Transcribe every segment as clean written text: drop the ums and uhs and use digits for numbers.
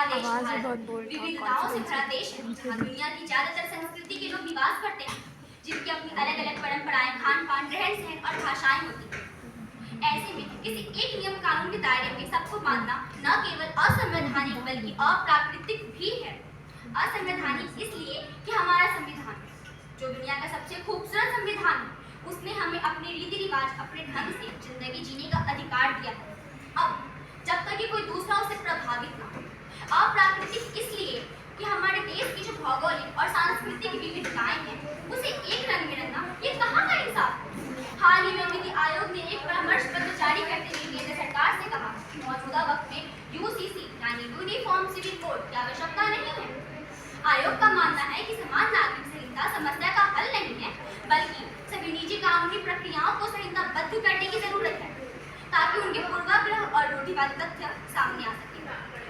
हमारा देश भारत विविधताओं से भरा देश है, जहाँ दुनिया की ज्यादातर संस्कृति के लोग निवास करते हैं, जिनकी अपनी अलग अलग परंपराएं, खान पान, रहन सहन और भाषाएं होती हैं। ऐसे में किसी एक नियम कानून के दायरे में सबको मानना न केवल असंवैधानिक बल्कि अप्राकृतिक भी है। असंवैधानिक इसलिए कि हमारा संविधान, जो दुनिया का सबसे खूबसूरत संविधान है, उसने हमें अपने रीति रिवाज, अपने ढंग से जिंदगी जीने का अधिकार दिया है। अब जब तक कि कोई दूसरा उससे प्रभावित ना हो। अप्राकृतिक इसलिए कि हमारे देश की जो भौगोलिक और सांस्कृतिक विविधताएं हैं, उसे एक रंग में रखना ये कहाँ का इंसाफ है। हाल ही में नीति आयोग ने एक परामर्श पत्र जारी करते हुए केंद्र सरकार से कहा कि मौजूदा वक्त में यूसीसी यानी यूनिफॉर्म सिविल कोड की आवश्यकता नहीं है। आयोग का मानना है कि समान नागरिक संहिता समस्या का हल नहीं है, बल्कि सभी निजी कानूनी प्रक्रियाओं को संहिताबद्ध करने की जरूरत है, ताकि उनके पूर्वाग्रह और रूढ़िवादी तथ्य सामने आ सके।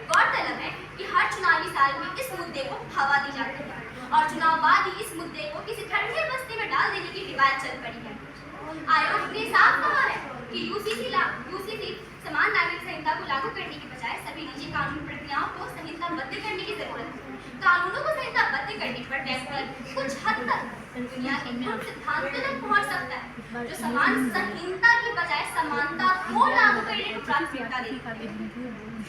गौरतलब है कि हर चुनावी साल में इस मुद्दे को हवा दी जाती है और चुनाव बाद ही इस मुद्दे को किसी ठंडे बस्ते में डाल देने की रिवायत चल पड़ी है। आयोग ने साफ कहा है कि यूसीसी समान नागरिक संहिता को लागू करने के बजाय सभी निजी कानूनी प्रक्रियाओं को संहिताबद्ध करने की जरूरत है। कानूनों को संहिताबद्ध करने पर व्यक्ति कुछ हद तक दुनिया के उन सिद्धांतों तक पहुंच सकता है जो समान संहिता की बजाय समानता को लागू करने को प्राथमिकता देती है।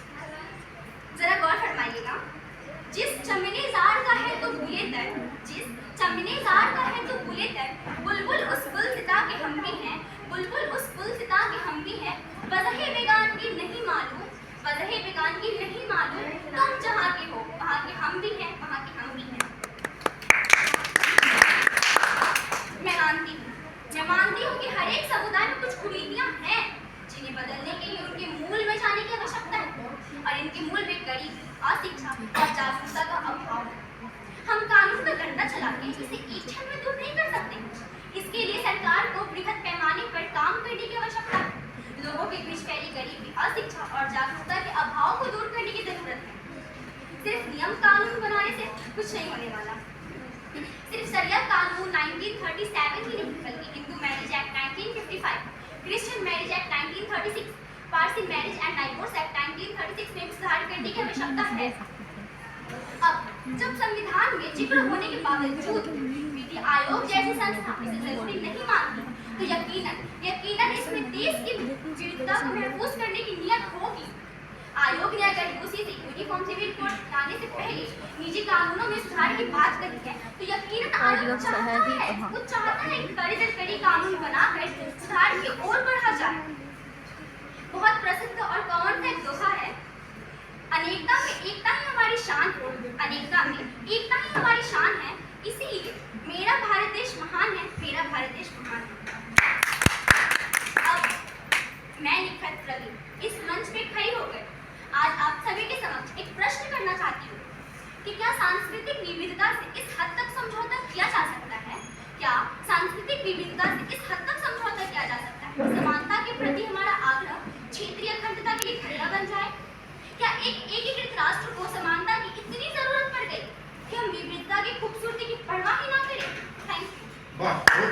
जरा गौर फरमाइएगा, जिस चमने जार का है तो भूले तर, जिस चमने जार का है तो भूले तर, बुलबुल उस गुलसिता के हम भी हैं, बुलबुल उस गुलसिता के हम भी हैं, वजह बेगान की नहीं मालूम, वजह बेगान की नहीं मालूम, तुम जहाँ के हो वहाँ के हम भी हैं, वहाँ के हम भी हैं। मैं मानती हूँ कि हर एक समुदाय में कुछ कुरीतियाँ हैं जिन्हें बदलने के लिए उनके मूल में जाने की आवश्यकता है, और इनके मूल में गरीबी, अशिक्षा और जागरूकता का अभाव है। हम कानून का डंडा चला के इसे एक क्षण में दूर नहीं कर सकते। इसके लिए सरकार को बृहद पैमाने पर काम करने की आवश्यकता है। लोगों के बीच फैली गरीबी, अशिक्षा और जागरूकता के अभाव को दूर करने की जरूरत है। सिर्फ नियम कानून बनाने से कुछ नहीं होने वाला। सिर्फ शरियत कानून 1937 ही नहीं, बल्कि Hindu marriage act 1955, Christian marriage act 1936, Parsi marriage and divorce act 1936 में सुधार करने की आवश्यकता है। अब जब संविधान में जिक्र होने के बावजूद नीति आयोग जैसी संस्था इसे जरूरी नहीं मानती, तो यकीनन इसमें देश की विविधता को महफूज करने की नियत होगी। आयोग ने अगर यूसीसी यूनिफॉर्म सिविल कोड लाने से पहले निजी कानूनों में सुधार की बात करी है, तो यकीनन आयोग चाहता है कि कड़े से कड़े कानून बनाकर सुधार की ओर बढ़ा जाए। बहुत प्रसिद्ध और कॉमन सा एक दोहा है, अनेकता में एकता ही हमारी शान है, अनेकता में एकता ही हमारी शान है, इसीलिए मेरा भारत देश महान है, मेरा भारत देश महान है। अब मैं निखत रवि इस मंच पे खड़ी होकर आज आप सभी के समक्ष एक प्रश्न करना चाहती हूँ कि क्या सांस्कृतिक विविधता से इस हद तक समझौता किया जा सकता है? क्या सांस्कृतिक विविधता से इस हद तक समझौता किया जा सकता है समानता के प्रति हमारा आग्रह क्षेत्रीय अखंडता के लिए खतरा बन जाए? क्या एक एकीकृत राष्ट्र को समानता की इतनी जरूरत पड़ गई कि हम विविधता की खूबसूरती की परवाह ही ना करें? Thank you.